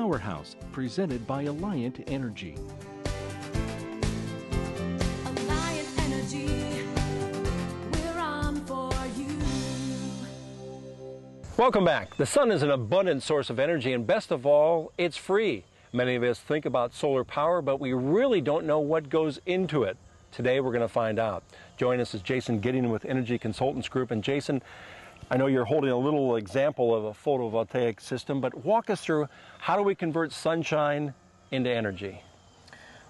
Powerhouse, presented by Alliant Energy. Alliant Energy, we're on for you. Welcome back. The sun is an abundant source of energy, and best of all, it's free. Many of us think about solar power, but we really don't know what goes into it. Today we're going to find out. Join us is Jason Gideon with Energy Consultants Group. And Jason, I know you're holding a little example of a photovoltaic system, but walk us through, how do we convert sunshine into energy?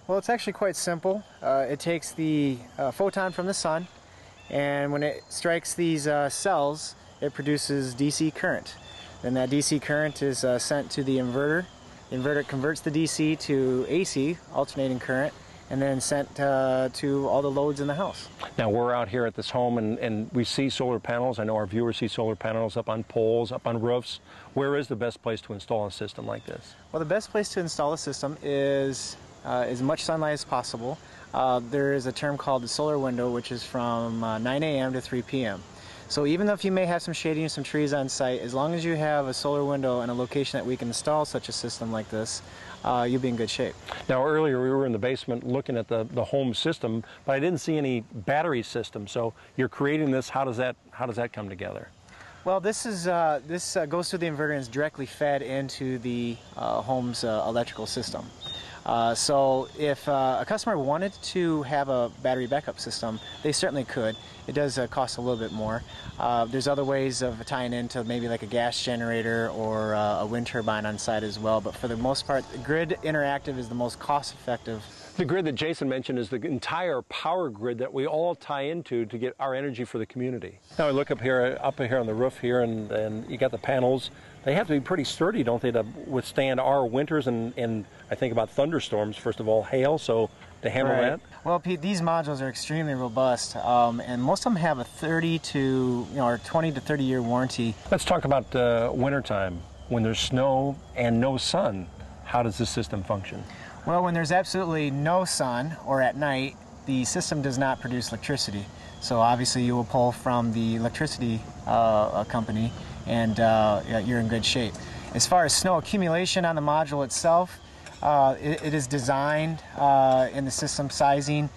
Well, it's actually quite simple. It takes the photon from the sun, and when it strikes these cells, it produces DC current. Then that DC current is sent to the inverter. The inverter converts the DC to AC, alternating current, and then sent to all the loads in the house. Now, we're out here at this home and we see solar panels. I know our viewers see solar panels up on poles, up on roofs. Where is the best place to install a system like this? Well, the best place to install a system is as much sunlight as possible. There is a term called the solar window, which is from 9 a.m. to 3 p.m. So even though if you may have some shading and some trees on site, as long as you have a solar window and a location that we can install such a system like this, you'll be in good shape. Now, earlier we were in the basement looking at the home system, but I didn't see any battery system. So you're creating this. How does that come together? Well, this goes through the inverter and is directly fed into the home's electrical system. So if a customer wanted to have a battery backup system, they certainly could. It does cost a little bit more. There's other ways of tying into maybe like a gas generator or a wind turbine on site as well, but for the most part, Grid Interactive is the most cost-effective. The grid that Jason mentioned is the entire power grid that we all tie into to get our energy for the community. Now we look up here on the roof here, and you got the panels. They have to be pretty sturdy, don't they, to withstand our winters and I think about thunderstorms, first of all, hail, so to handle that? Well, Pete, these modules are extremely robust, and most of them have a 20 to 30 year warranty. Let's talk about wintertime. When there's snow and no sun, how does this system function? Well, when there's absolutely no sun or at night, the system does not produce electricity. So obviously you will pull from the electricity company, and you're in good shape. As far as snow accumulation on the module itself, it is designed in the system sizing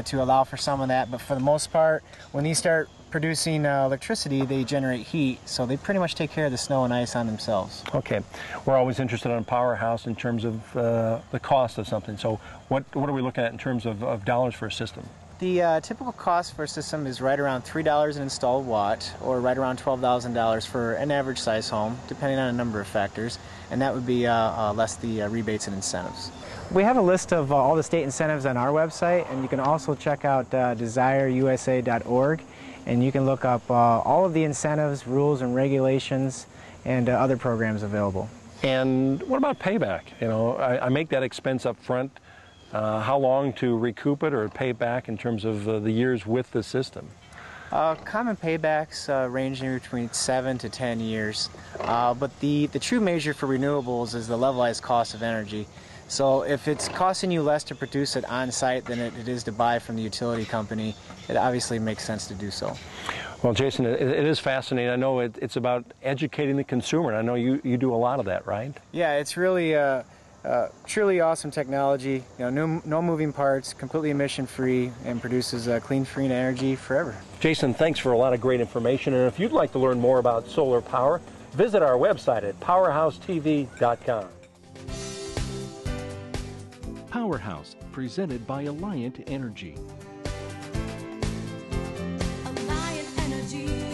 to allow for some of that, but for the most part, when these start producing electricity, they generate heat, so they pretty much take care of the snow and ice on themselves. Okay, we're always interested on Powerhouse in terms of the cost of something. So what are we looking at in terms of dollars for a system? The typical cost for a system is right around $3 an installed watt, or right around $12,000 for an average size home, depending on a number of factors, and that would be less the rebates and incentives. We have a list of all the state incentives on our website, and you can also check out desireusa.org, and you can look up all of the incentives, rules, and regulations, and other programs available. And what about payback? You know, I make that expense up front. How long to recoup it or pay back in terms of the years with the system? Common paybacks range in between 7 to 10 years, but the true measure for renewables is the levelized cost of energy. So if it's costing you less to produce it on site than it is to buy from the utility company, it obviously makes sense to do so. Well, Jason, it is fascinating. I know it's about educating the consumer, and I know you do a lot of that, right? Yeah, it's really truly awesome technology. You know, no moving parts, completely emission-free, and produces clean, free energy forever. Jason, thanks for a lot of great information. And if you'd like to learn more about solar power, visit our website at powerhousetv.com. Powerhouse, presented by Alliant Energy. Alliant Energy.